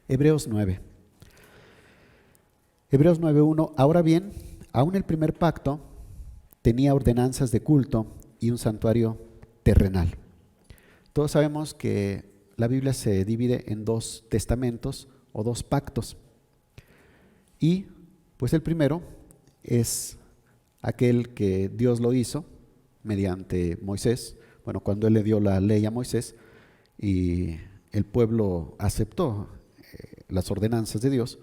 Hebreos 9. Hebreos 9:1. Ahora bien, aún el primer pacto tenía ordenanzas de culto y un santuario terrenal. Todos sabemos que la Biblia se divide en dos testamentos o dos pactos. Y pues el primero es aquel que Dios lo hizo mediante Moisés. Bueno, cuando Él le dio la ley a Moisés y el pueblo aceptó las ordenanzas de Dios,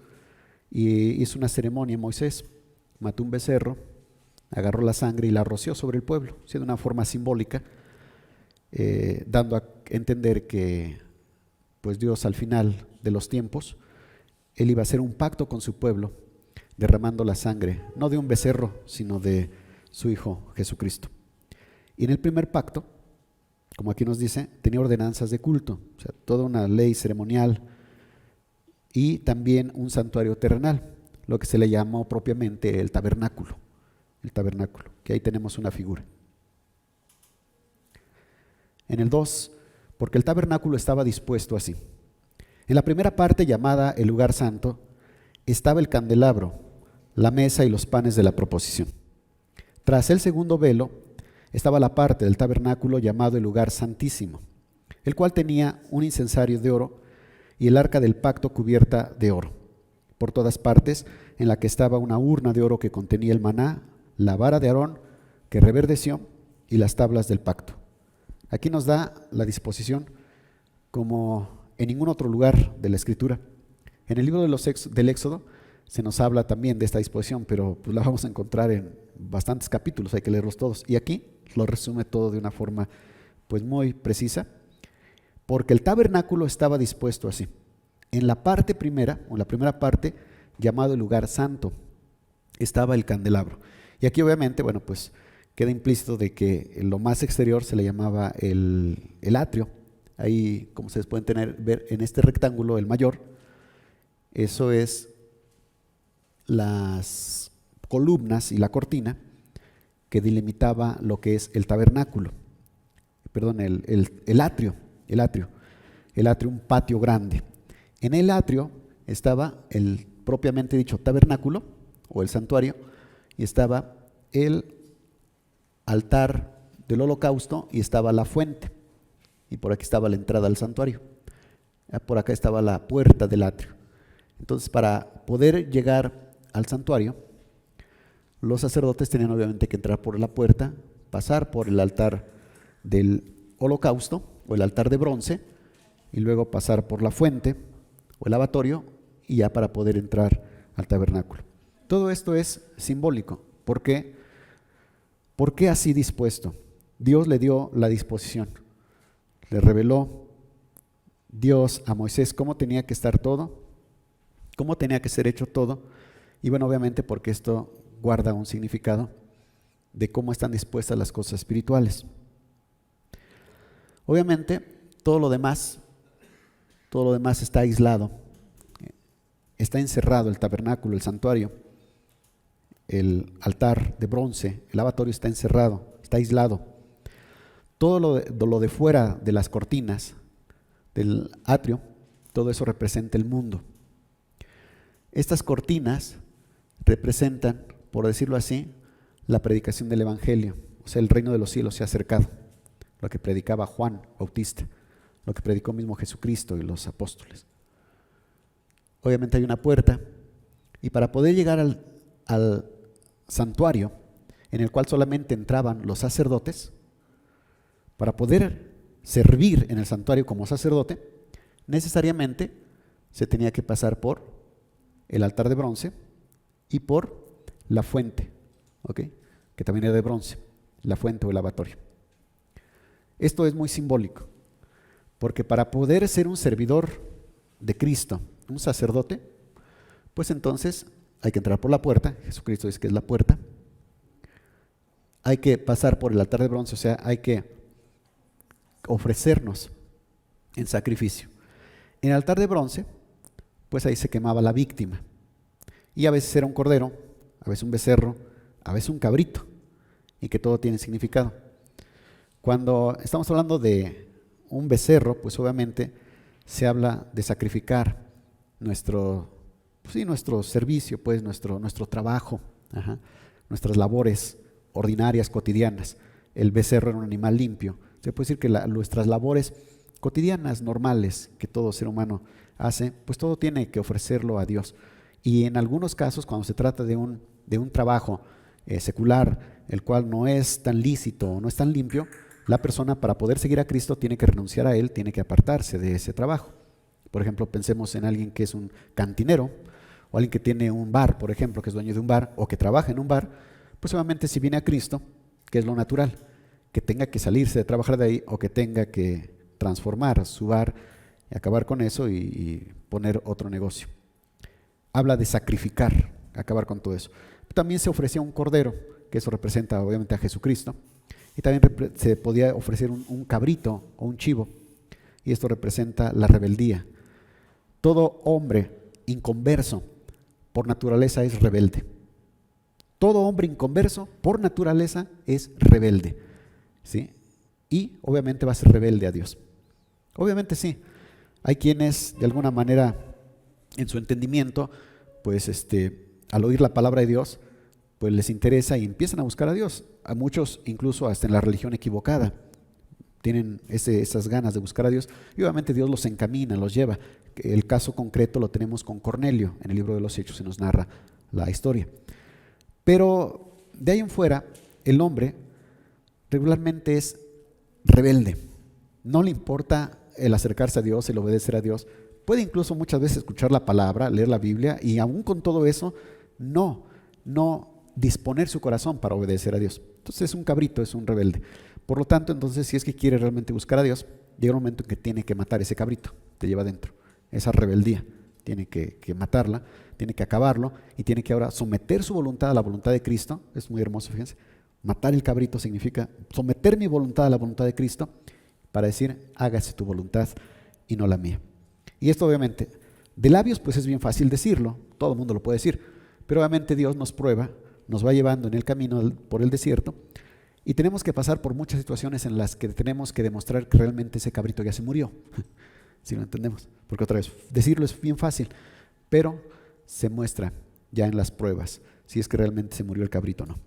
y hizo una ceremonia Moisés, mató un becerro, agarró la sangre y la roció sobre el pueblo, de una forma simbólica, dando a entender que pues Dios al final de los tiempos, Él iba a hacer un pacto con su pueblo, derramando la sangre, no de un becerro, sino de su Hijo Jesucristo. Y en el primer pacto, como aquí nos dice, tenía ordenanzas de culto, o sea, toda una ley ceremonial y también un santuario terrenal, lo que se le llamó propiamente el tabernáculo, que ahí tenemos una figura. En el 2, porque el tabernáculo estaba dispuesto así. En la primera parte, llamada el lugar santo, estaba el candelabro, la mesa y los panes de la proposición. Tras el segundo velo estaba la parte del tabernáculo llamado el lugar santísimo, el cual tenía un incensario de oro y el arca del pacto cubierta de oro por todas partes, en la que estaba una urna de oro que contenía el maná, la vara de Aarón que reverdeció y las tablas del pacto. Aquí nos da la disposición como en ningún otro lugar de la Escritura. En el libro del Éxodo se nos habla también de esta disposición, pero pues la vamos a encontrar en bastantes capítulos, hay que leerlos todos. Y aquí lo resume todo de una forma pues muy precisa, porque el tabernáculo estaba dispuesto así. En la parte primera, o en la primera parte, llamado el lugar santo, estaba el candelabro. Y aquí obviamente, bueno, pues queda implícito de que en lo más exterior se le llamaba el atrio. Ahí, como ustedes pueden ver en este rectángulo, el mayor, eso es las columnas y la cortina que delimitaba lo que es el tabernáculo, perdón, el atrio, un patio grande. En el atrio estaba el propiamente dicho tabernáculo o el santuario, y estaba el altar del holocausto y estaba la fuente, y por aquí estaba la entrada al santuario, por acá estaba la puerta del atrio. Entonces, para poder llegar al santuario, los sacerdotes tenían obviamente que entrar por la puerta, pasar por el altar del holocausto o el altar de bronce, y luego pasar por la fuente o el lavatorio, y ya para poder entrar al tabernáculo. Todo esto es simbólico. ¿Por qué? ¿Por qué así dispuesto? Dios le dio la disposición, le reveló Dios a Moisés cómo tenía que estar todo, cómo tenía que ser hecho todo, y bueno, obviamente porque esto guarda un significado de cómo están dispuestas las cosas espirituales. Obviamente todo lo demás está aislado, está encerrado el tabernáculo, el santuario, el altar de bronce, el lavatorio está encerrado, está aislado. Todo lo de fuera de las cortinas del atrio, todo eso representa el mundo. Estas cortinas representan, por decirlo así, la predicación del Evangelio, o sea, el reino de los cielos se ha acercado, lo que predicaba Juan Bautista, lo que predicó mismo Jesucristo y los apóstoles. Obviamente hay una puerta, y para poder llegar al santuario, en el cual solamente entraban los sacerdotes, para poder servir en el santuario como sacerdote, necesariamente se tenía que pasar por el altar de bronce y por la fuente, ¿okay? Que también era de bronce, la fuente o el lavatorio. Esto es muy simbólico, porque para poder ser un servidor de Cristo, un sacerdote, pues entonces hay que entrar por la puerta, Jesucristo dice que es la puerta, hay que pasar por el altar de bronce, o sea, hay que ofrecernos en sacrificio. En el altar de bronce, pues ahí se quemaba la víctima, y a veces era un cordero, a veces un becerro, a veces un cabrito, y que todo tiene significado. Cuando estamos hablando de un becerro, pues obviamente se habla de sacrificar nuestro servicio, pues nuestro trabajo, nuestras labores ordinarias, cotidianas. El becerro era un animal limpio. Se puede decir que nuestras labores cotidianas, normales, que todo ser humano hace, pues todo tiene que ofrecerlo a Dios. Y en algunos casos, cuando se trata de un trabajo secular, el cual no es tan lícito o no es tan limpio, la persona, para poder seguir a Cristo, tiene que renunciar a él, tiene que apartarse de ese trabajo. Por ejemplo, pensemos en alguien que es un cantinero, o alguien que tiene un bar, por ejemplo, que es dueño de un bar, o que trabaja en un bar. Pues obviamente, si viene a Cristo, que es lo natural, que tenga que salirse de trabajar de ahí, o que tenga que transformar su bar, acabar con eso y poner otro negocio. Habla de sacrificar, acabar con todo eso. También se ofrecía un cordero, que eso representa obviamente a Jesucristo, y también se podía ofrecer un cabrito o un chivo, y esto representa la rebeldía. Todo hombre inconverso por naturaleza es rebelde. Todo hombre inconverso por naturaleza es rebelde, ¿sí? Y obviamente va a ser rebelde a Dios. Obviamente sí, hay quienes de alguna manera en su entendimiento, pues al oír la palabra de Dios, pues les interesa y empiezan a buscar a Dios. A muchos incluso hasta en la religión equivocada tienen esas ganas de buscar a Dios, y obviamente Dios los encamina, los lleva. El caso concreto lo tenemos con Cornelio, en el libro de los Hechos se nos narra la historia. Pero de ahí en fuera, el hombre regularmente es rebelde. No le importa el acercarse a Dios, el obedecer a Dios. Puede incluso muchas veces escuchar la palabra, leer la Biblia, y aún con todo eso, no disponer su corazón para obedecer a Dios. Entonces es un cabrito, es un rebelde. Por lo tanto, entonces, si es que quiere realmente buscar a Dios, llega un momento en que tiene que matar ese cabrito, te lleva adentro. Esa rebeldía, tiene que matarla, tiene que acabarlo, y tiene que ahora someter su voluntad a la voluntad de Cristo. Es muy hermoso, fíjense. Matar el cabrito significa someter mi voluntad a la voluntad de Cristo, para decir, hágase tu voluntad y no la mía. Y esto obviamente, de labios pues es bien fácil decirlo, todo el mundo lo puede decir, pero obviamente Dios nos prueba, nos va llevando en el camino por el desierto, y tenemos que pasar por muchas situaciones en las que tenemos que demostrar que realmente ese cabrito ya se murió, si lo entendemos, porque otra vez, decirlo es bien fácil, pero se muestra ya en las pruebas, si es que realmente se murió el cabrito o no.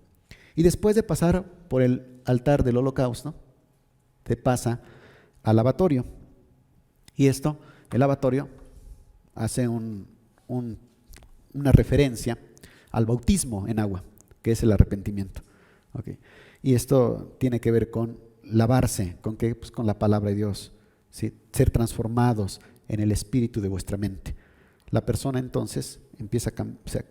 Y después de pasar por el altar del holocausto, se pasa al lavatorio, y el lavatorio hace una referencia al bautismo en agua, que es el arrepentimiento. Okay. Y esto tiene que ver con lavarse, ¿con qué? Pues con la palabra de Dios, ¿sí? Ser transformados en el espíritu de vuestra mente. La persona entonces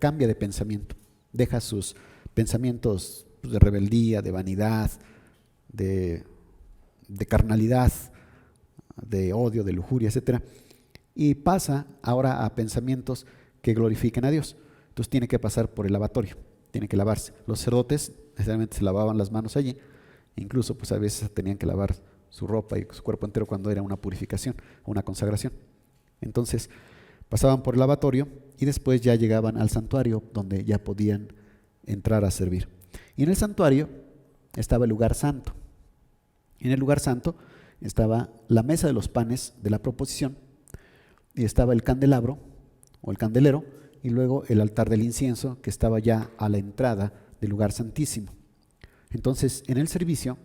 cambia de pensamiento, deja sus pensamientos de rebeldía, de vanidad, de carnalidad, de odio, de lujuria, etcétera, y pasa ahora a pensamientos que glorifiquen a Dios. Entonces tiene que pasar por el lavatorio, tiene que lavarse. Los sacerdotes necesariamente se lavaban las manos allí, incluso pues a veces tenían que lavar su ropa y su cuerpo entero cuando era una purificación, una consagración. Entonces pasaban por el lavatorio y después ya llegaban al santuario, donde ya podían entrar a servir. Y en el santuario estaba el lugar santo. En el lugar santo estaba la mesa de los panes de la proposición, y estaba el candelabro o el candelero, y luego el altar del incienso, que estaba ya a la entrada del lugar santísimo. Entonces ya en el servicio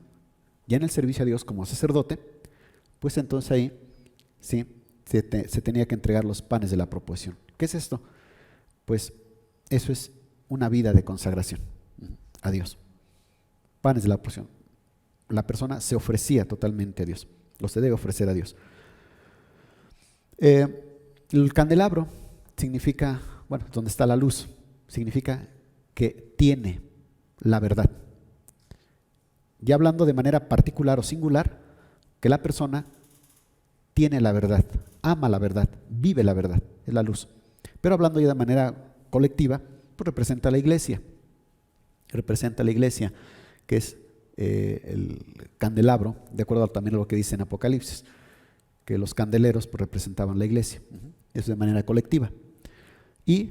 a Dios como sacerdote, pues entonces ahí sí se tenía que entregar los panes de la proposición. ¿Qué es esto? Pues eso es una vida de consagración a Dios. Panes de la proposición. La persona se ofrecía totalmente a Dios, los se debe ofrecer a Dios. El candelabro significa, bueno, donde está la luz, significa que tiene la verdad. Ya hablando de manera particular o singular, que la persona tiene la verdad, ama la verdad, vive la verdad, es la luz. Pero hablando ya de manera colectiva, pues representa a la iglesia, que es el candelabro, de acuerdo también a lo que dice en Apocalipsis, que los candeleros pues representaban la iglesia. Eso de manera colectiva. Y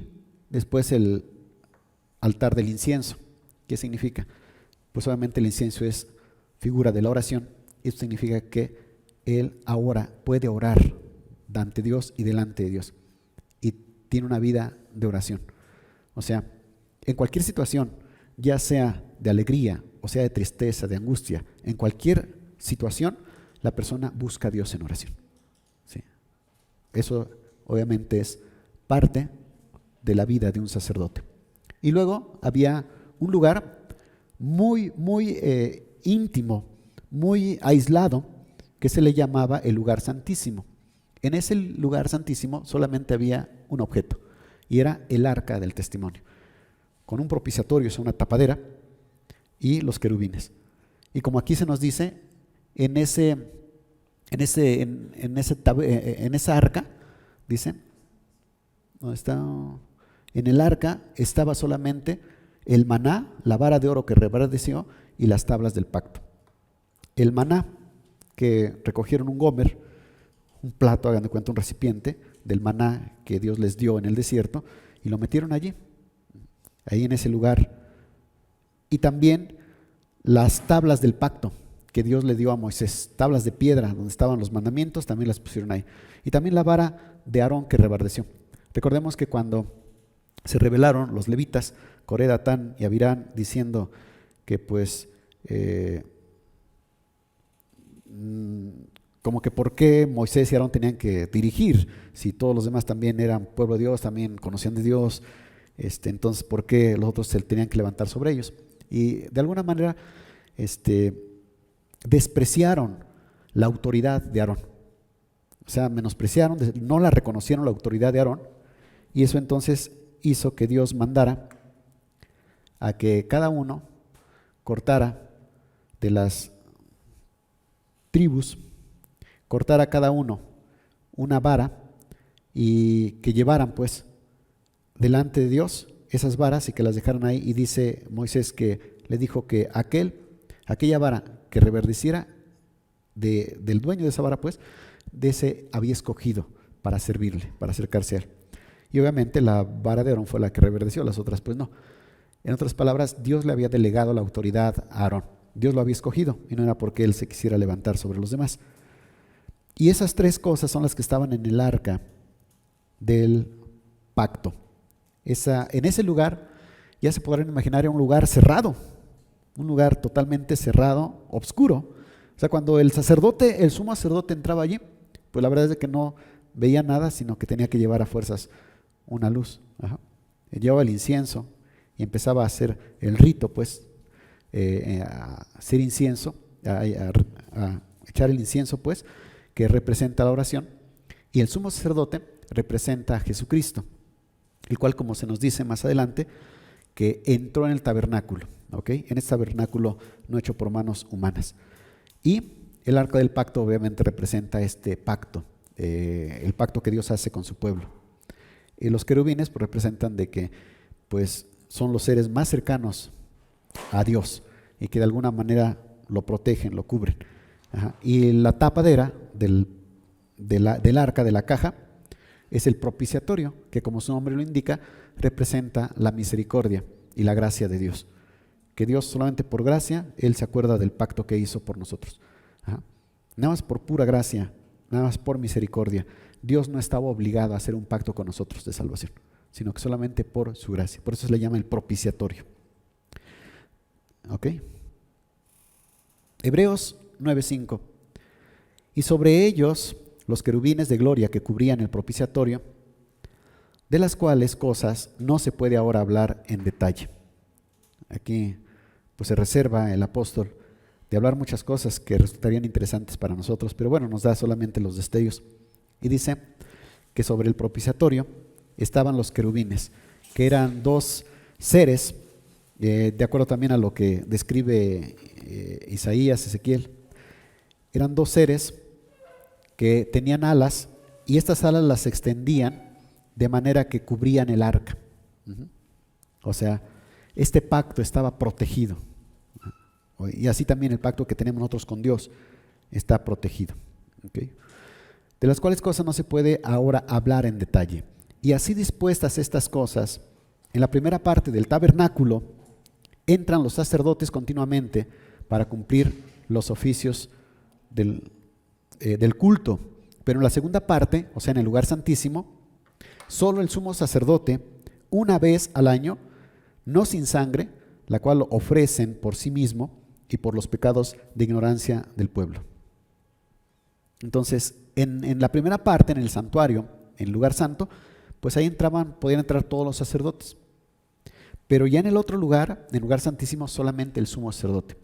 después el altar del incienso. ¿Qué significa? Pues obviamente el incienso es figura de la oración. Esto significa que él ahora puede orar ante Dios y delante de Dios. Y tiene una vida de oración. O sea, en cualquier situación, ya sea de alegría o sea de tristeza, de angustia, en cualquier situación, la persona busca a Dios en oración. ¿Sí? Eso obviamente es parte de la vida de un sacerdote. Y luego había un lugar muy íntimo, muy aislado, que se le llamaba el lugar santísimo. En ese lugar santísimo solamente había un objeto, y era el arca del testimonio, con un propiciatorio, o sea, una tapadera, y los querubines. Y como aquí se nos dice, en esa arca, dice, ¿dónde está? En el arca estaba solamente el maná, la vara de oro que reverdeció y las tablas del pacto. El maná, que recogieron un gomer, un plato, hagan de cuenta, un recipiente del maná que Dios les dio en el desierto, y lo metieron allí, ahí en ese lugar. Y también las tablas del pacto que Dios le dio a Moisés, tablas de piedra donde estaban los mandamientos, también las pusieron ahí. Y también la vara de Aarón que reverdeció. Recordemos que cuando se rebelaron los levitas, Coré, Datán y Abirán, diciendo que pues como que por qué Moisés y Aarón tenían que dirigir, si todos los demás también eran pueblo de Dios, también conocían de Dios, entonces por qué los otros se tenían que levantar sobre ellos. Y de alguna manera despreciaron la autoridad de Aarón, o sea, menospreciaron, no la reconocieron la autoridad de Aarón, y eso entonces hizo que Dios mandara a que cada uno cortara de las tribus, cortara cada uno una vara y que llevaran pues delante de Dios esas varas y que las dejaran ahí. Y dice Moisés que le dijo que aquella vara que reverdeciera del dueño de esa vara, pues de ese había escogido para servirle, para acercarse a él. Y obviamente la vara de Aarón fue la que reverdeció, las otras pues no. En otras palabras, Dios le había delegado la autoridad a Aarón. Dios lo había escogido y no era porque él se quisiera levantar sobre los demás. Y esas tres cosas son las que estaban en el arca del pacto. En ese lugar, ya se podrán imaginar, era un lugar cerrado, un lugar totalmente cerrado, oscuro. O sea, cuando el sumo sacerdote entraba allí, pues la verdad es que no veía nada, sino que tenía que llevar a fuerzas una luz. Llevaba el incienso y empezaba a hacer el rito, pues, a hacer incienso, a echar el incienso, pues, que representa la oración, y el sumo sacerdote representa a Jesucristo, el cual, como se nos dice más adelante, que entró en el tabernáculo, en este tabernáculo no hecho por manos humanas. Y el arca del pacto obviamente representa este pacto, el pacto que Dios hace con su pueblo. Y los querubines pues, representan de que pues, son los seres más cercanos a Dios y que de alguna manera lo protegen, lo cubren. Y la tapadera del arca, de la caja, es el propiciatorio, que como su nombre lo indica, representa la misericordia y la gracia de Dios. Que Dios solamente por gracia, Él se acuerda del pacto que hizo por nosotros. Nada más por pura gracia, nada más por misericordia. Dios no estaba obligado a hacer un pacto con nosotros de salvación, sino que solamente por su gracia. Por eso se le llama el propiciatorio. Hebreos 9:5. Y sobre ellos los querubines de gloria que cubrían el propiciatorio, de las cuales cosas no se puede ahora hablar en detalle. Aquí pues se reserva el apóstol de hablar muchas cosas que resultarían interesantes para nosotros, pero bueno, nos da solamente los destellos. Y dice que sobre el propiciatorio estaban los querubines, que eran dos seres, de acuerdo también a lo que describe Isaías, Ezequiel, eran dos seres que tenían alas y estas alas las extendían de manera que cubrían el arca. O sea, este pacto estaba protegido. Y así también el pacto que tenemos nosotros con Dios está protegido. De las cuales cosas no se puede ahora hablar en detalle. Y así dispuestas estas cosas, en la primera parte del tabernáculo, entran los sacerdotes continuamente para cumplir los oficios del culto. Pero en la segunda parte, o sea en el lugar santísimo, solo el sumo sacerdote, una vez al año, no sin sangre, la cual ofrecen por sí mismo y por los pecados de ignorancia del pueblo. Entonces, en la primera parte, en el santuario, en el lugar santo, pues ahí podían entrar todos los sacerdotes. Pero ya en el otro lugar, en el lugar santísimo, solamente el sumo sacerdote.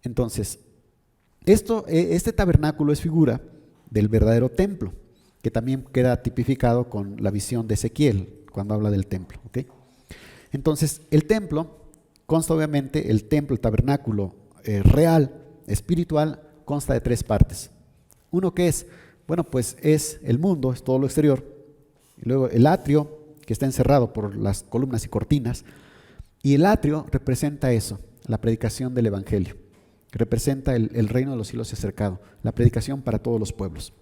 Entonces, este tabernáculo es figura del verdadero templo, que también queda tipificado con la visión de Ezequiel, cuando habla del templo. ¿Okay? Entonces, el templo consta obviamente, el templo, el tabernáculo real, espiritual, consta de 3 partes. Uno que es, bueno, pues es el mundo, es todo lo exterior. Y luego el atrio, que está encerrado por las columnas y cortinas. Y el atrio representa eso, la predicación del evangelio. Representa el reino de los cielos acercado, la predicación para todos los pueblos.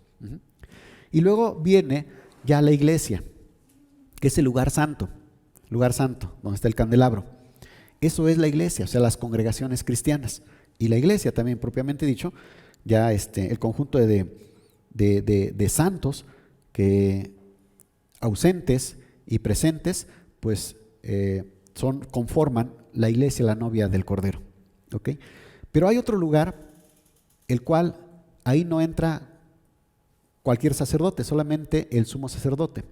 Y luego viene ya la iglesia, que es el lugar santo, donde está el candelabro. Eso es la iglesia, o sea, las congregaciones cristianas. Y la iglesia también, propiamente dicho, ya el conjunto de santos que ausentes y presentes, pues conforman la iglesia, la novia del Cordero. ¿Okay? Pero hay otro lugar, el cual ahí no entra cualquier sacerdote, solamente el sumo sacerdote.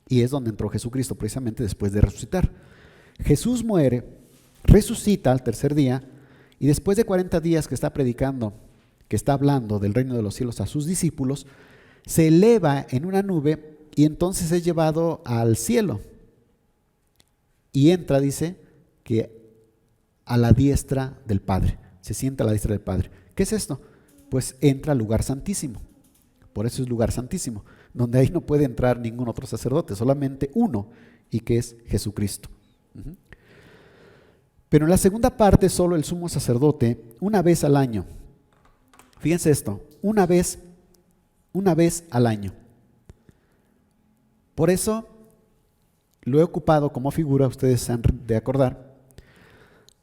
Y es donde entró Jesucristo, precisamente después de resucitar. Jesús muere, resucita al tercer día, y después de 40 días que está predicando, que está hablando del reino de los cielos a sus discípulos, se eleva en una nube y entonces es llevado al cielo. Y entra, dice, que a la diestra del Padre. Se sienta a la diestra del Padre. ¿Qué es esto? Pues entra al lugar santísimo. Por eso es lugar santísimo, donde ahí no puede entrar ningún otro sacerdote, solamente uno, y que es Jesucristo. Pero en la segunda parte, solo el sumo sacerdote, una vez al año. Fíjense esto, una vez al año. Por eso lo he ocupado como figura, ustedes se han de acordar,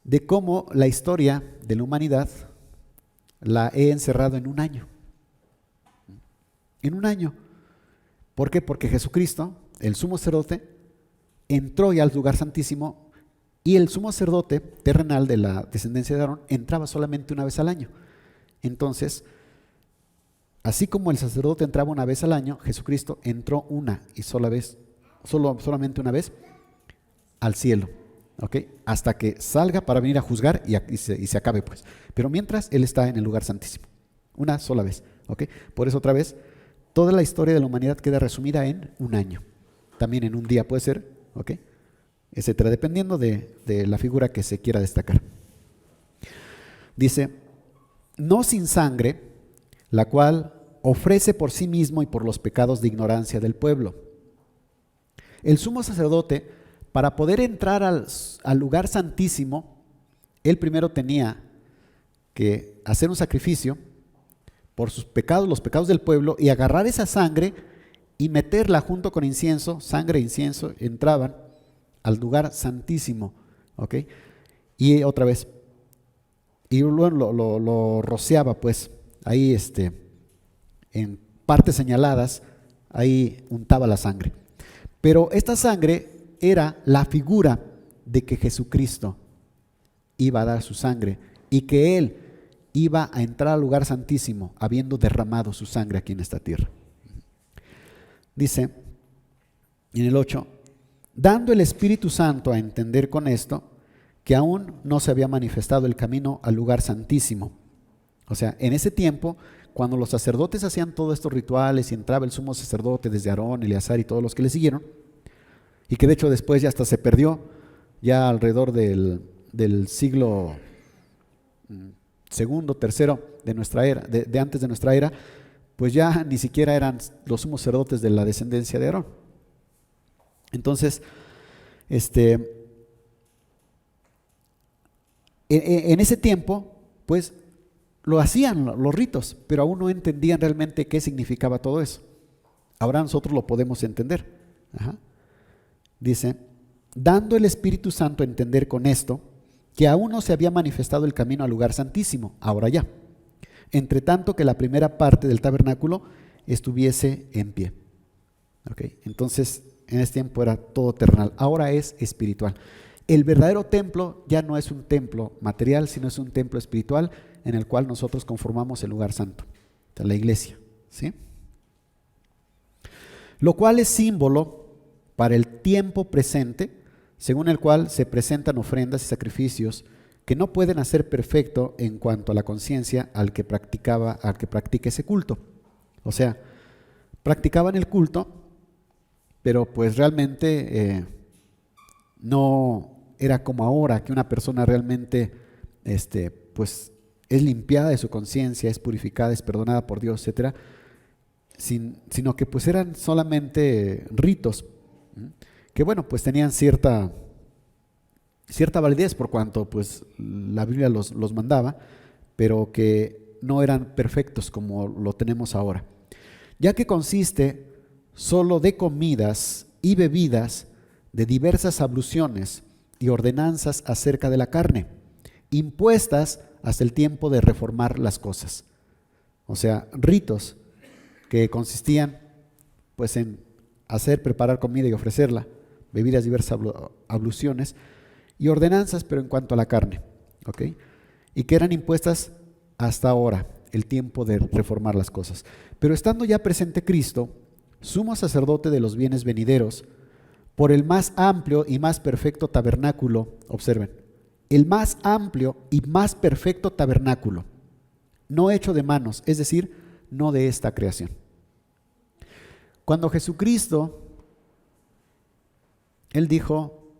de cómo la historia de la humanidad la he encerrado en un año. En un año. ¿Por qué? Porque Jesucristo, el sumo sacerdote, entró ya al lugar santísimo, y el sumo sacerdote terrenal de la descendencia de Aarón entraba solamente una vez al año. Entonces, así como el sacerdote entraba una vez al año, Jesucristo entró una y sola vez, solamente una vez al cielo. ¿Okay? Hasta que salga para venir a juzgar y se acabe, pues. Pero mientras, Él está en el lugar santísimo, una sola vez. ¿Okay? Por eso, otra vez, toda la historia de la humanidad queda resumida en un año. También en un día puede ser, ¿okay? Etcétera, dependiendo de la figura que se quiera destacar. Dice, no sin sangre, la cual ofrece por sí mismo y por los pecados de ignorancia del pueblo. El sumo sacerdote, para poder entrar al lugar santísimo, él primero tenía que hacer un sacrificio por sus pecados, los pecados del pueblo, y agarrar esa sangre y meterla junto con incienso, sangre e incienso, entraban al lugar santísimo. ¿Okay? Y otra vez, y luego lo rociaba, pues, ahí en partes señaladas, ahí untaba la sangre. Pero esta sangre era la figura de que Jesucristo iba a dar su sangre y que Él iba a entrar al lugar santísimo habiendo derramado su sangre aquí en esta tierra. Dice en el 8, dando el Espíritu Santo a entender con esto que aún no se había manifestado el camino al lugar santísimo. O sea, en ese tiempo, cuando los sacerdotes hacían todos estos rituales y entraba el sumo sacerdote desde Aarón, Eleazar y todos los que le siguieron, y que de hecho después ya hasta se perdió, ya alrededor del siglo segundo, tercero de nuestra era, de antes de nuestra era, pues ya ni siquiera eran los sumos sacerdotes de la descendencia de Aarón. Entonces, en ese tiempo, pues lo hacían los ritos, pero aún no entendían realmente qué significaba todo eso. Ahora nosotros lo podemos entender. Dice, dando el Espíritu Santo a entender con esto, que aún no se había manifestado el camino al lugar santísimo, ahora ya, entre tanto que la primera parte del tabernáculo estuviese en pie. ¿Okay? Entonces, en ese tiempo era todo terrenal, ahora es espiritual. El verdadero templo ya no es un templo material, sino es un templo espiritual en el cual nosotros conformamos el lugar santo, o sea, la iglesia, ¿sí? Lo cual es símbolo para el tiempo presente, según el cual se presentan ofrendas y sacrificios que no pueden hacer perfecto en cuanto a la conciencia al que practica ese culto. O sea, practicaban el culto, pero pues realmente no era como ahora, que una persona realmente pues es limpiada de su conciencia, es purificada, es perdonada por Dios, etcétera, sino que pues eran solamente ritos, que bueno, pues tenían cierta validez por cuanto pues la Biblia los mandaba, pero que no eran perfectos como lo tenemos ahora, ya que consiste solo de comidas y bebidas, de diversas abluciones y ordenanzas acerca de la carne, impuestas hasta el tiempo de reformar las cosas. O sea, ritos que consistían pues en preparar comida y ofrecerla, bebidas, diversas abluciones y ordenanzas, pero en cuanto a la carne, ¿ok? Y que eran impuestas hasta ahora, el tiempo de reformar las cosas. Pero estando ya presente Cristo, sumo sacerdote de los bienes venideros, por el más amplio y más perfecto tabernáculo, observen, el más amplio y más perfecto tabernáculo, no hecho de manos, es decir, no de esta creación. Cuando Jesucristo, Él dijo,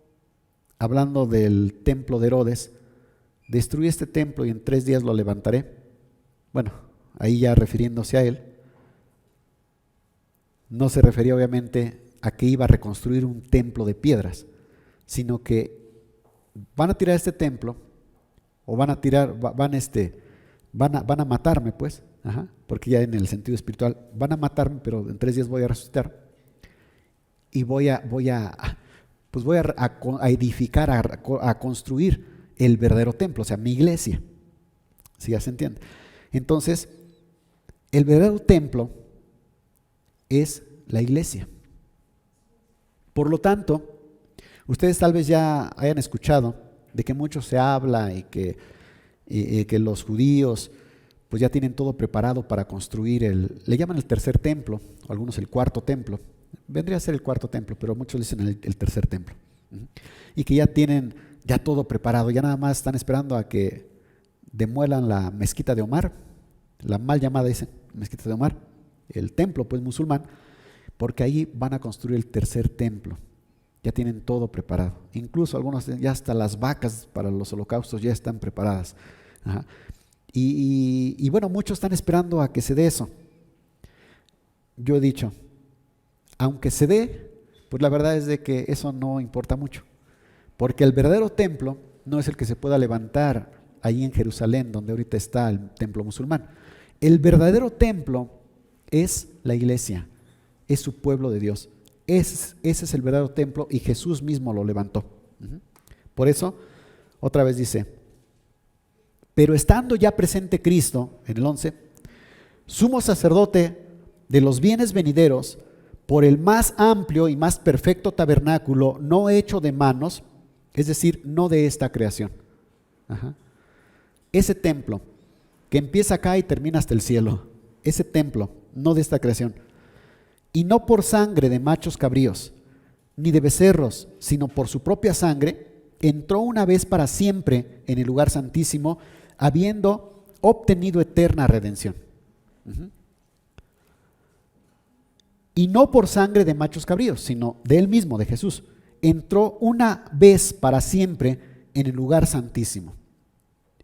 hablando del templo de Herodes, destruí este templo y en 3 días lo levantaré. Bueno, ahí ya refiriéndose a Él, no se refería obviamente a que iba a reconstruir un templo de piedras, sino que van a tirar este templo, o van a matarme pues, porque ya en el sentido espiritual, van a matarme, pero en 3 días voy a resucitar, y voy a edificar, a construir el verdadero templo, o sea, mi iglesia, si ya se entiende. Entonces, el verdadero templo es la iglesia. Por lo tanto, ustedes tal vez ya hayan escuchado de que mucho se habla y que los judíos pues ya tienen todo preparado para construir le llaman el tercer templo, o algunos el cuarto templo. Vendría a ser el cuarto templo, pero muchos dicen el tercer templo. Y que ya tienen ya todo preparado, ya nada más están esperando a que demuelan la mezquita de Omar, la mal llamada dicen mezquita de Omar, el templo pues musulmán, porque ahí van a construir el tercer templo. Ya tienen todo preparado. Incluso algunos ya hasta las vacas para los holocaustos ya están preparadas. Y bueno, muchos están esperando a que se dé eso. Yo he dicho, aunque se dé, pues la verdad es de que eso no importa mucho, porque el verdadero templo no es el que se pueda levantar ahí en Jerusalén, donde ahorita está el templo musulmán. El verdadero templo es la iglesia, es su pueblo de Dios. Ese es el verdadero templo y Jesús mismo lo levantó. Por eso, otra vez dice, pero estando ya presente Cristo, en el 11, sumo sacerdote de los bienes venideros, por el más amplio y más perfecto tabernáculo, no hecho de manos, es decir, no de esta creación. Ese templo que empieza acá y termina hasta el cielo, ese templo, no de esta creación, y no por sangre de machos cabríos, ni de becerros, sino por su propia sangre, entró una vez para siempre en el lugar santísimo, habiendo obtenido eterna redención. Y no por sangre de machos cabríos, sino de él mismo, de Jesús. Entró una vez para siempre en el lugar santísimo.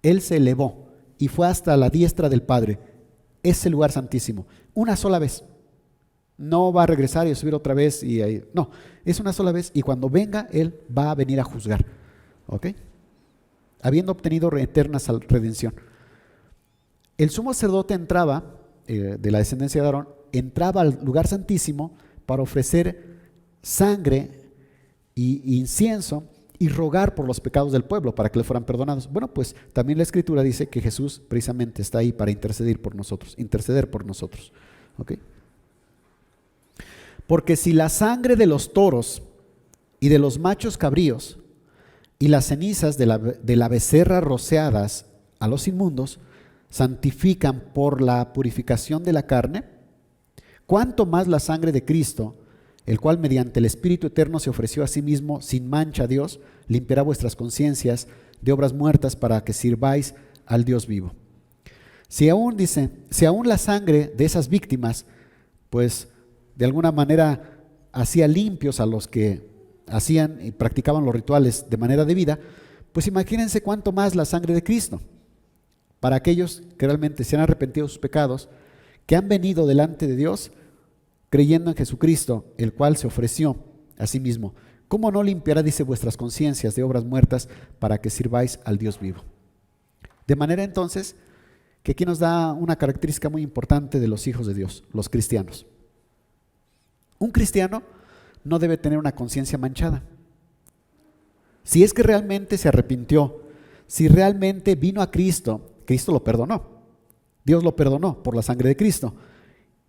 Él se elevó y fue hasta la diestra del Padre, ese lugar santísimo, una sola vez. No va a regresar y a subir otra vez no, es una sola vez, y cuando venga Él va a venir a juzgar, ¿ok? Habiendo obtenido eterna redención. El sumo sacerdote entraba, de la descendencia de Aarón, entraba al lugar santísimo para ofrecer sangre y incienso y rogar por los pecados del pueblo para que le fueran perdonados. Bueno, pues también la Escritura dice que Jesús precisamente está ahí para interceder por nosotros, ¿ok? Porque si la sangre de los toros y de los machos cabríos y las cenizas de la becerra rociadas a los inmundos santifican por la purificación de la carne, cuánto más la sangre de Cristo, el cual mediante el Espíritu Eterno se ofreció a sí mismo sin mancha a Dios, limpiará vuestras conciencias de obras muertas para que sirváis al Dios vivo. Si aún la sangre de esas víctimas, pues de alguna manera hacía limpios a los que hacían y practicaban los rituales de manera debida, pues imagínense cuánto más la sangre de Cristo, para aquellos que realmente se han arrepentido de sus pecados, que han venido delante de Dios creyendo en Jesucristo, el cual se ofreció a sí mismo. ¿Cómo no limpiará, dice, vuestras conciencias de obras muertas para que sirváis al Dios vivo? De manera entonces que aquí nos da una característica muy importante de los hijos de Dios, los cristianos. Un cristiano no debe tener una conciencia manchada. Si es que realmente se arrepintió, si realmente vino a Cristo, Cristo lo perdonó. Dios lo perdonó por la sangre de Cristo.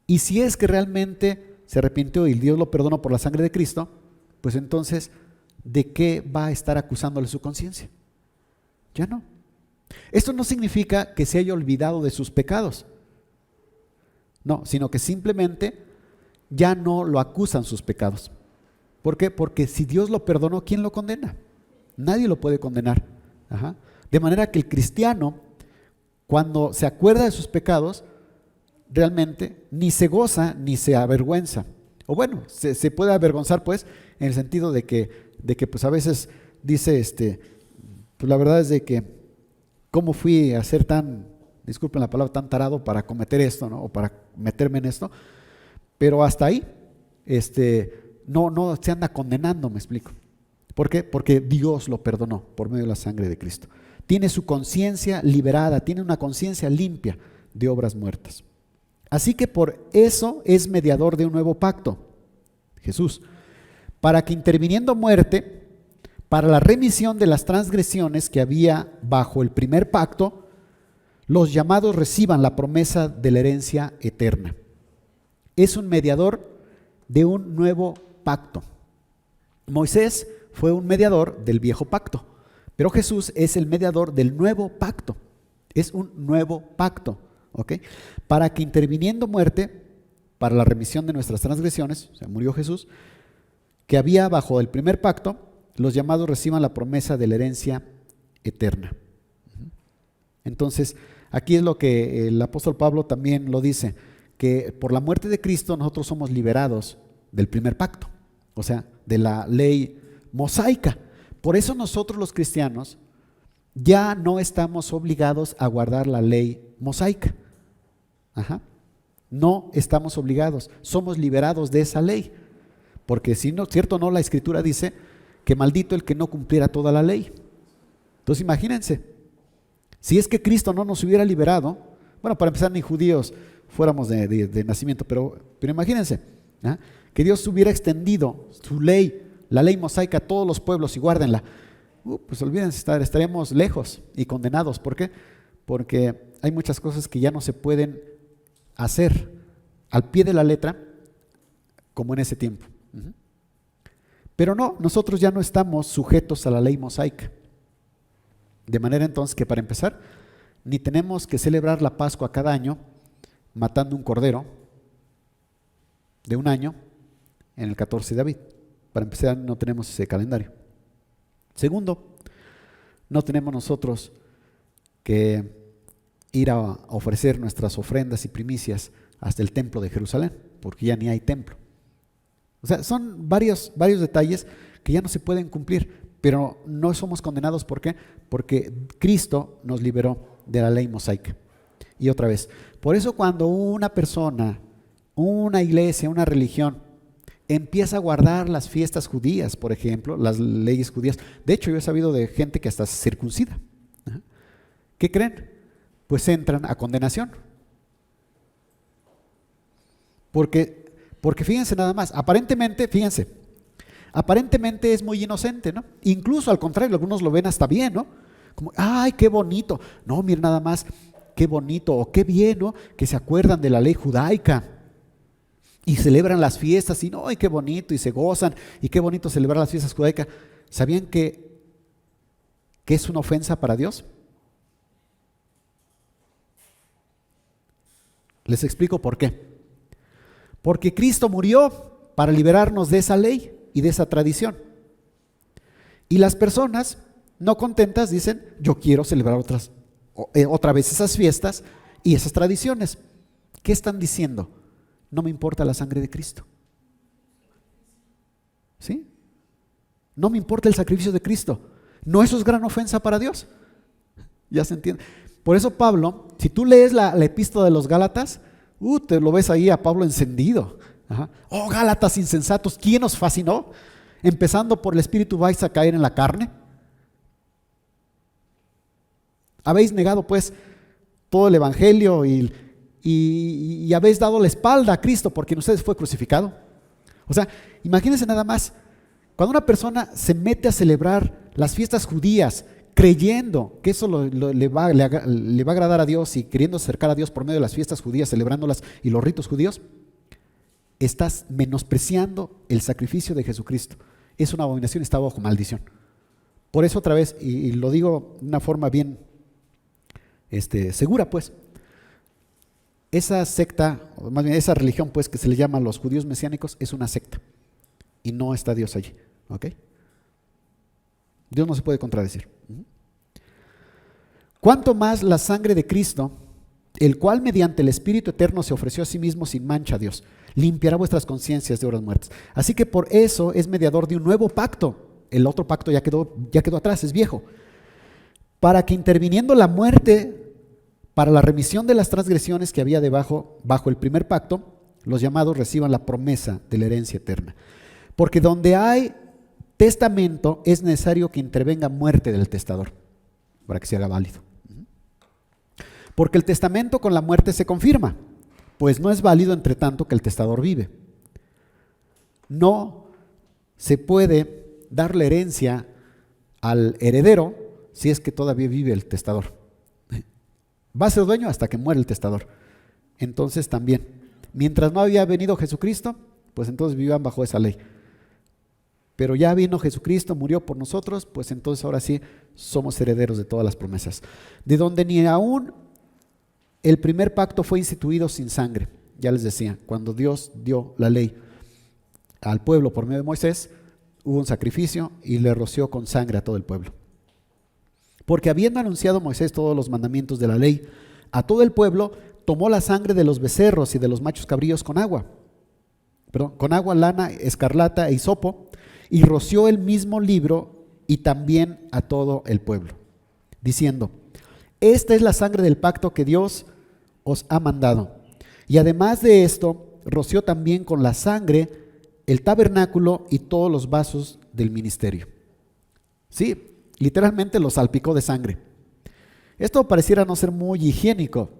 Y si es que realmente se arrepintió y Dios lo perdonó por la sangre de Cristo, pues entonces, ¿de qué va a estar acusándole su conciencia? Ya no. Esto no significa que se haya olvidado de sus pecados. No, sino que simplemente ya no lo acusan sus pecados. ¿Por qué? Porque si Dios lo perdonó, ¿quién lo condena? Nadie lo puede condenar. Ajá. De manera que el cristiano, cuando se acuerda de sus pecados, realmente ni se goza ni se avergüenza. O bueno, se puede avergonzar pues en el sentido de que pues a veces dice, pues la verdad es de que cómo fui a ser tan, disculpen la palabra, tan tarado para cometer esto, ¿no? O para meterme en esto, pero hasta ahí, no se anda condenando, me explico. ¿Por qué? Porque Dios lo perdonó por medio de la sangre de Cristo. Tiene su conciencia liberada, tiene una conciencia limpia de obras muertas. Así que por eso es mediador de un nuevo pacto, Jesús, para que interviniendo muerte, para la remisión de las transgresiones que había bajo el primer pacto, los llamados reciban la promesa de la herencia eterna. Es un mediador de un nuevo pacto. Moisés fue un mediador del viejo pacto, pero Jesús es el mediador del nuevo pacto. Es un nuevo pacto, ¿ok? Para que interviniendo muerte, para la remisión de nuestras transgresiones, o sea, murió Jesús, que había bajo el primer pacto, los llamados reciban la promesa de la herencia eterna. Entonces, aquí es lo que el apóstol Pablo también lo dice, que por la muerte de Cristo nosotros somos liberados del primer pacto, o sea, de la ley mosaica. Por eso nosotros los cristianos ya no estamos obligados a guardar la ley mosaica. Ajá. No estamos obligados, somos liberados de esa ley. Porque si no, cierto o no, la Escritura dice que maldito el que no cumpliera toda la ley. Entonces imagínense, si es que Cristo no nos hubiera liberado, bueno, para empezar, ni judíos fuéramos de nacimiento, pero imagínense, ¿ah? Que Dios hubiera extendido su ley, la ley mosaica a todos los pueblos y guárdenla. Pues olvídense, estaríamos lejos y condenados. ¿Por qué? Porque hay muchas cosas que ya no se pueden hacer al pie de la letra como en ese tiempo. Pero no, nosotros ya no estamos sujetos a la ley mosaica. De manera entonces que para empezar, ni tenemos que celebrar la Pascua cada año matando un cordero de un año en el 14 de Abib. Para empezar, no tenemos ese calendario. Segundo, no tenemos nosotros que ir a ofrecer nuestras ofrendas y primicias hasta el templo de Jerusalén, porque ya ni hay templo. O sea, son varios detalles que ya no se pueden cumplir, pero no somos condenados. ¿Por qué? Porque Cristo nos liberó de la ley mosaica. Y otra vez, por eso cuando una persona, una iglesia, una religión empieza a guardar las fiestas judías, por ejemplo, las leyes judías, de hecho yo he sabido de gente que hasta se circuncida, ¿qué creen? Pues entran a condenación. Porque fíjense nada más, aparentemente es muy inocente, ¿no? Incluso al contrario, algunos lo ven hasta bien, ¿no? Como, ¡ay, qué bonito! No, miren nada más, qué bonito o qué bien, ¿no? Que se acuerdan de la ley judaica. y celebran las fiestas y no, y qué bonito, y se gozan, y qué bonito celebrar las fiestas judaicas. ¿Sabían que es una ofensa para Dios? Les explico por qué. Porque Cristo murió para liberarnos de esa ley y de esa tradición. Y las personas no contentas dicen, yo quiero celebrar otra vez esas fiestas y esas tradiciones. ¿Qué están diciendo? No me importa la sangre de Cristo. ¿Sí? No me importa el sacrificio de Cristo. ¿No eso es gran ofensa para Dios? Ya se entiende. Por eso Pablo, si tú lees la epístola de los Gálatas, te lo ves ahí a Pablo encendido. Ajá. Oh, Gálatas insensatos, ¿quién os fascinó? Empezando por el Espíritu vais a caer en la carne. Habéis negado pues todo el Evangelio y habéis dado la espalda a Cristo porque en ustedes fue crucificado. O sea, imagínense nada más, cuando una persona se mete a celebrar las fiestas judías creyendo que eso le va a agradar a Dios y queriendo acercar a Dios por medio de las fiestas judías, celebrándolas y los ritos judíos, estás menospreciando el sacrificio de Jesucristo. Es una abominación, está bajo maldición. Por eso otra vez, y lo digo de una forma bien segura pues, esa secta, o más bien esa religión pues que se le llama los judíos mesiánicos, es una secta y no está Dios allí, ¿ok? Dios no se puede contradecir. Cuanto más la sangre de Cristo, el cual mediante el Espíritu Eterno se ofreció a sí mismo sin mancha a Dios, limpiará vuestras conciencias de obras muertas. Así que por eso es mediador de un nuevo pacto. El otro pacto ya quedó atrás, es viejo. Para que interviniendo la muerte para la remisión de las transgresiones que había bajo el primer pacto, los llamados reciban la promesa de la herencia eterna. Porque donde hay testamento es necesario que intervenga muerte del testador para que se haga válido. Porque el testamento con la muerte se confirma, pues no es válido entre tanto que el testador vive. No se puede dar la herencia al heredero si es que todavía vive el testador. Va a ser dueño hasta que muere el testador. Entonces también, mientras no había venido Jesucristo, pues entonces vivían bajo esa ley. Pero ya vino Jesucristo, murió por nosotros, pues entonces ahora sí somos herederos de todas las promesas. De donde ni aún el primer pacto fue instituido sin sangre. Ya les decía, cuando Dios dio la ley al pueblo por medio de Moisés, hubo un sacrificio y le roció con sangre a todo el pueblo. Porque habiendo anunciado Moisés todos los mandamientos de la ley a todo el pueblo, tomó la sangre de los becerros y de los machos cabríos con agua, lana, escarlata e hisopo, y roció el mismo libro y también a todo el pueblo, diciendo: esta es la sangre del pacto que Dios os ha mandado. Y además de esto, roció también con la sangre el tabernáculo y todos los vasos del ministerio. Sí, literalmente los salpicó de sangre. Esto pareciera no ser muy higiénico,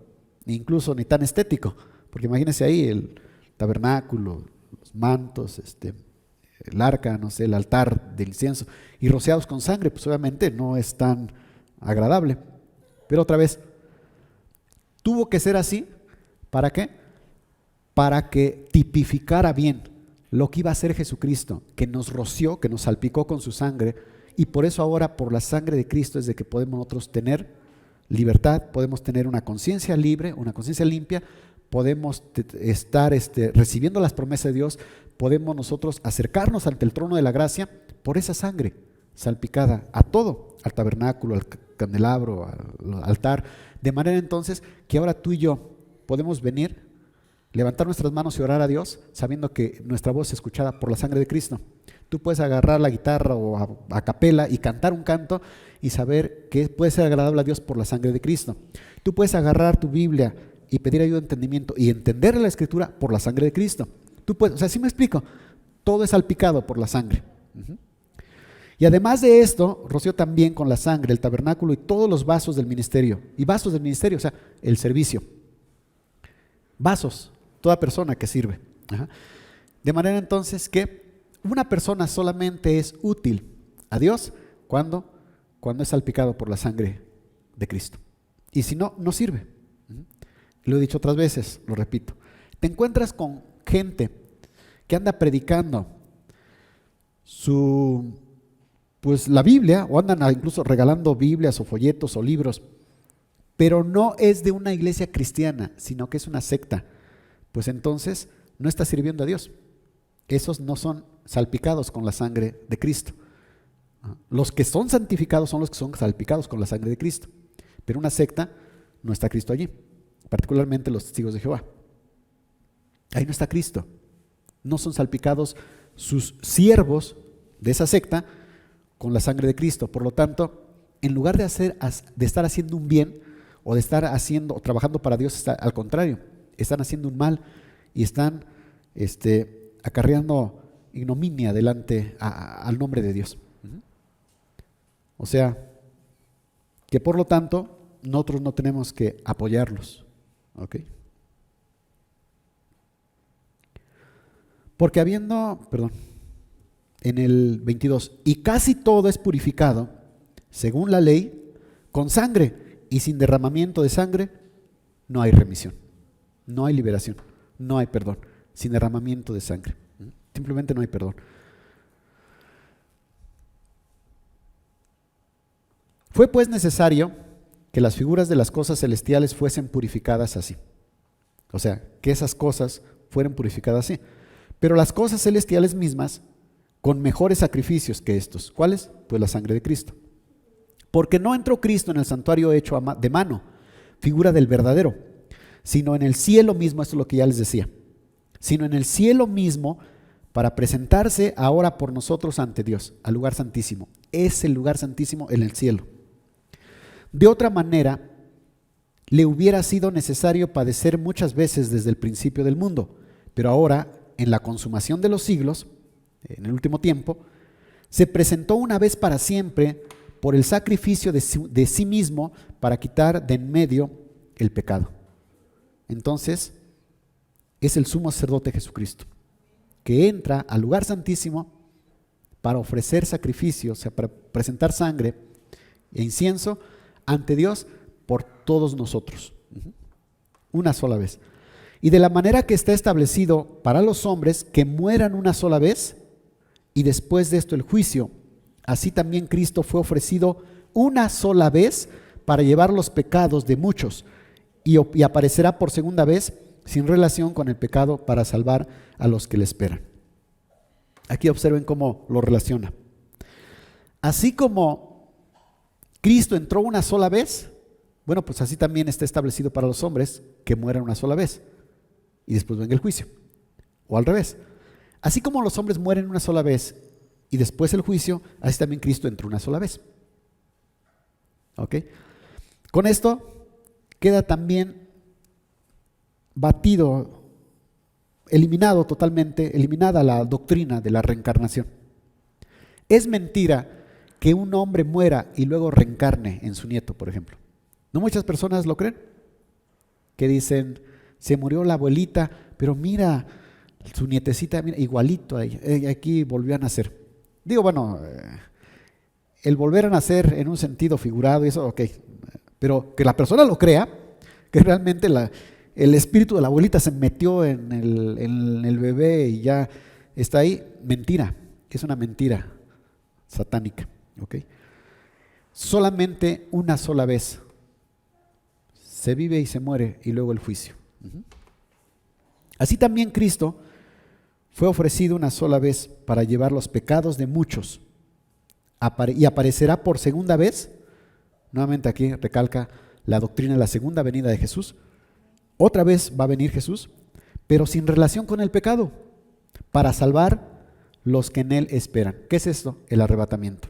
incluso ni tan estético, porque imagínense ahí el tabernáculo, los mantos, el arca, no sé, el altar del incienso, y rociados con sangre, pues obviamente no es tan agradable. Pero otra vez, tuvo que ser así, ¿para qué? Para que tipificara bien lo que iba a hacer Jesucristo, que nos roció, que nos salpicó con su sangre, y por eso ahora, por la sangre de Cristo, es de que podemos nosotros tener libertad, podemos tener una conciencia libre, una conciencia limpia, podemos estar recibiendo las promesas de Dios, podemos nosotros acercarnos ante el trono de la gracia por esa sangre salpicada a todo, al tabernáculo, al candelabro, al altar, de manera entonces que ahora tú y yo podemos venir, levantar nuestras manos y orar a Dios sabiendo que nuestra voz es escuchada por la sangre de Cristo. Tú puedes agarrar la guitarra o a capela y cantar un canto y saber que puede ser agradable a Dios por la sangre de Cristo. Tú puedes agarrar tu Biblia y pedir ayuda de entendimiento y entender la Escritura por la sangre de Cristo. Tú puedes, o sea, ¿sí me explico? Todo es salpicado por la sangre. Y además de esto, roció también con la sangre el tabernáculo y todos los vasos del ministerio. Y vasos del ministerio, o sea, el servicio. Vasos, toda persona que sirve. De manera entonces que una persona solamente es útil a Dios cuando es salpicado por la sangre de Cristo. Y si no, no sirve. Lo he dicho otras veces, lo repito. Te encuentras con gente que anda predicando pues la Biblia, o andan incluso regalando Biblias o folletos o libros, pero no es de una iglesia cristiana, sino que es una secta, pues entonces no está sirviendo a Dios. Esos no son salpicados con la sangre de Cristo. Los que son santificados son los que son salpicados con la sangre de Cristo. Pero una secta no está Cristo allí, particularmente los testigos de Jehová. Ahí no está Cristo. No son salpicados sus siervos de esa secta con la sangre de Cristo. Por lo tanto, en lugar de estar haciendo un bien o de estar haciendo o trabajando para Dios, al contrario, están haciendo un mal y están acarreando ignominia delante al nombre de Dios. O sea, que por lo tanto nosotros no tenemos que apoyarlos, ¿ok? Porque en el 22, y casi todo es purificado, según la ley, con sangre, y sin derramamiento de sangre no hay remisión, no hay liberación, no hay perdón, sin derramamiento de sangre, simplemente no hay perdón. Fue pues necesario que las figuras de las cosas celestiales fuesen purificadas así. O sea, que esas cosas fueran purificadas así. Pero las cosas celestiales mismas, con mejores sacrificios que estos. ¿Cuáles? Pues la sangre de Cristo. Porque no entró Cristo en el santuario hecho de mano, figura del verdadero, sino en el cielo mismo, esto es lo que ya les decía, sino en el cielo mismo, para presentarse ahora por nosotros ante Dios, al lugar santísimo. Es el lugar santísimo en el cielo. De otra manera, le hubiera sido necesario padecer muchas veces desde el principio del mundo, pero ahora, en la consumación de los siglos, en el último tiempo, se presentó una vez para siempre por el sacrificio de sí mismo para quitar de en medio el pecado. Entonces, es el sumo sacerdote Jesucristo, que entra al lugar santísimo para ofrecer sacrificios, o sea, para presentar sangre e incienso ante Dios por todos nosotros, una sola vez. Y de la manera que está establecido para los hombres que mueran una sola vez y después de esto el juicio, así también Cristo fue ofrecido una sola vez para llevar los pecados de muchos y aparecerá por segunda vez sin relación con el pecado para salvar a los que le esperan. Aquí observen cómo lo relaciona. Así como Cristo entró una sola vez, bueno, pues así también está establecido para los hombres que mueran una sola vez y después venga el juicio. O al revés. Así como los hombres mueren una sola vez y después el juicio, así también Cristo entró una sola vez. ¿Ok? Con esto queda también eliminada la doctrina de la reencarnación. Es mentira que un hombre muera y luego reencarne en su nieto, por ejemplo. ¿No muchas personas lo creen? Que dicen, se murió la abuelita, pero mira, su nietecita, mira, igualito, aquí volvió a nacer. Digo, bueno, el volver a nacer en un sentido figurado, eso, ok, pero que la persona lo crea, que realmente el espíritu de la abuelita se metió en el bebé y ya está ahí, mentira, es una mentira satánica. ¿Okay? Solamente una sola vez se vive y se muere y luego el juicio. Así también Cristo fue ofrecido una sola vez para llevar los pecados de muchos y aparecerá por segunda vez. Nuevamente aquí recalca la doctrina de la segunda venida de Jesús. Otra vez va a venir Jesús, pero sin relación con el pecado, para salvar los que en él esperan. ¿Qué es esto? El arrebatamiento.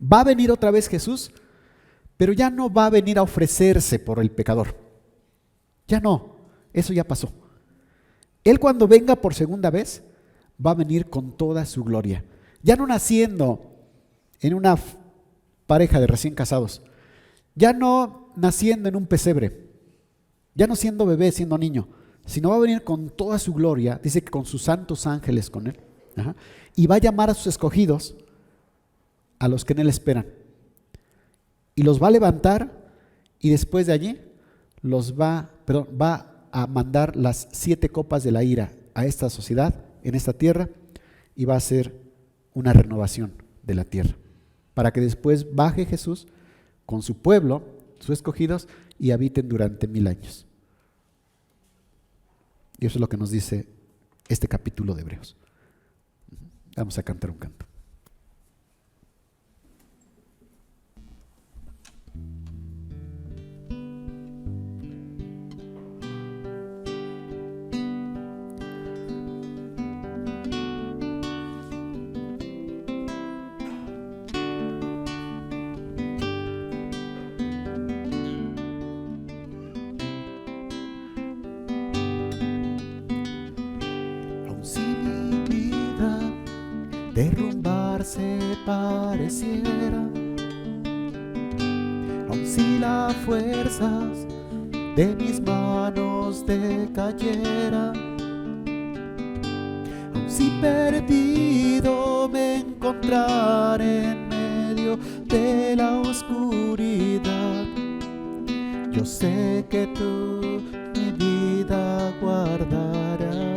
Va a venir otra vez Jesús, pero ya no va a venir a ofrecerse por el pecador. Ya no, eso ya pasó. Él cuando venga por segunda vez, va a venir con toda su gloria. Ya no naciendo en una pareja de recién casados, ya no naciendo en un pesebre, ya no siendo bebé, siendo niño, sino va a venir con toda su gloria, dice que con sus santos ángeles con él, y va a llamar a sus escogidos, a los que en él esperan, y los va a levantar, y después de allí va a mandar las 7 copas de la ira a esta sociedad en esta tierra y va a ser una renovación de la tierra, para que después baje Jesús con su pueblo, sus escogidos, y habiten durante 1000 años. Y eso es lo que nos dice este capítulo de Hebreos. Vamos a cantar un canto. Derrumbarse pareciera, aun si las fuerzas de mis manos decayera, aun si perdido me encontrara en medio de la oscuridad, yo sé que tú mi vida guardarás.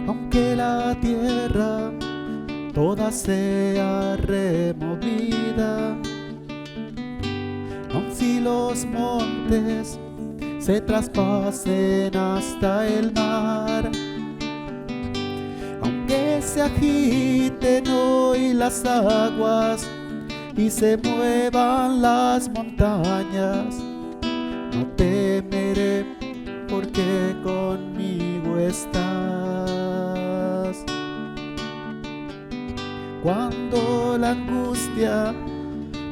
Aunque la tierra toda sea removida, aun si los montes se traspasen hasta el mar, aunque se agiten hoy las aguas y se muevan las montañas, no temeré porque conmigo estás. Cuando la angustia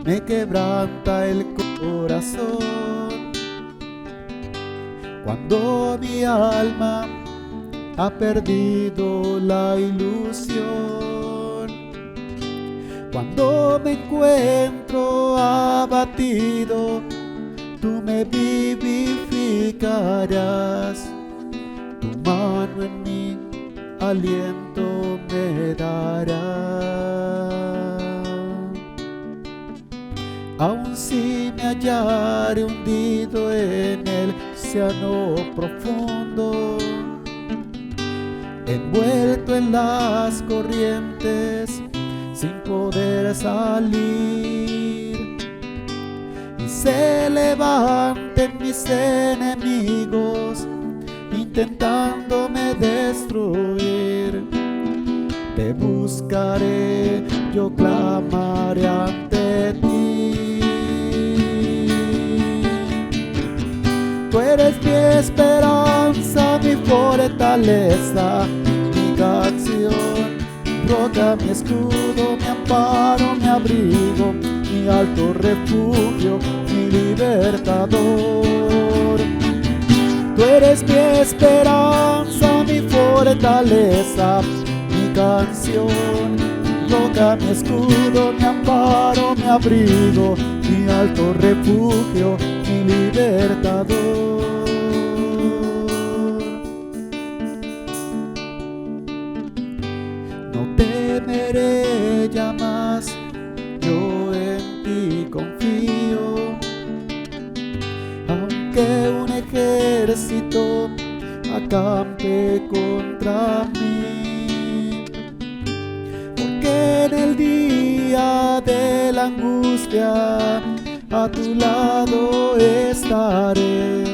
me quebranta el corazón, cuando mi alma ha perdido la ilusión, cuando me encuentro abatido, tú me vivificarás, tu mano en mí aliento me dará. Aun si me hallare hundido en el océano profundo, envuelto en las corrientes sin poder salir, y se levanten mis enemigos intentándome destruir, te buscaré, yo clamaré ante ti. Tú eres mi esperanza, mi fortaleza, mi canción, roca, mi escudo, mi amparo, mi abrigo, mi alto refugio, mi libertador. Tú eres mi esperanza, mi fortaleza, mi canción, roca, mi escudo, mi amparo, mi abrigo, mi alto refugio, mi libertador. No temeré ya más, yo en ti confío, aunque un ejército acampe contra mí, porque en el día de la angustia a tu lado estaré,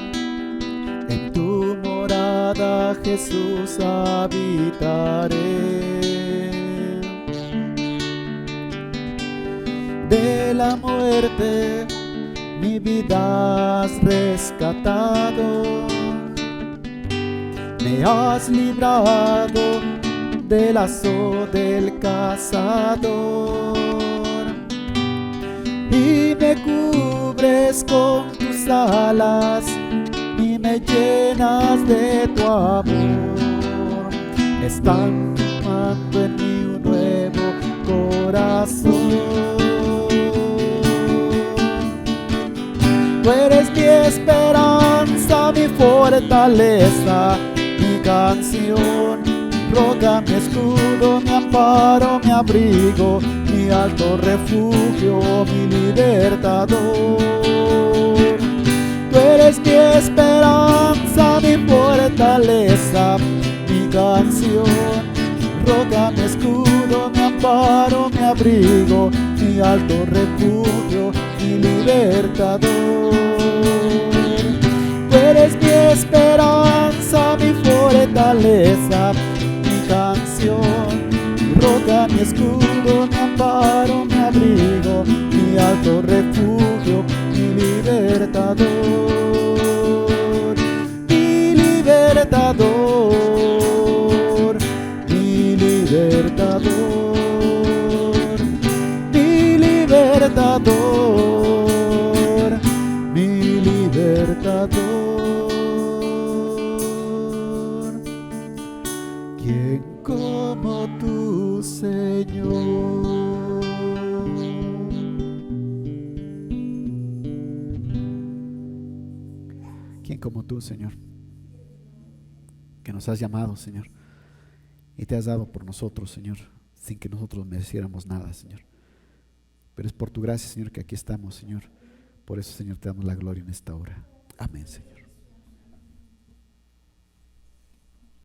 en tu morada Jesús habitaré. De la muerte mi vida has rescatado, me has librado del lazo del cazador, y me cubres con tus alas y me llenas de tu amor. Están formando en mí un nuevo corazón. Tú eres mi esperanza, mi fortaleza, mi canción, roca, mi escudo, mi amparo, mi abrigo, mi alto refugio, mi libertador. Tú eres mi esperanza, mi fortaleza, mi canción, roca, mi escudo, mi amparo, mi abrigo, mi alto refugio, mi libertador. Tú eres mi esperanza, mi fortaleza, mi canción, mi roca, mi escudo, mi amparo, mi abrigo, mi alto refugio, mi libertador, mi libertador, mi libertador, mi libertador, mi libertador. ¿Quién como tú, Señor? ¿Quién como tú, Señor? Que nos has llamado, Señor, y te has dado por nosotros, Señor, sin que nosotros mereciéramos nada, Señor. Pero es por tu gracia, Señor, que aquí estamos, Señor. Por eso, Señor, te damos la gloria en esta hora. Amén, Señor.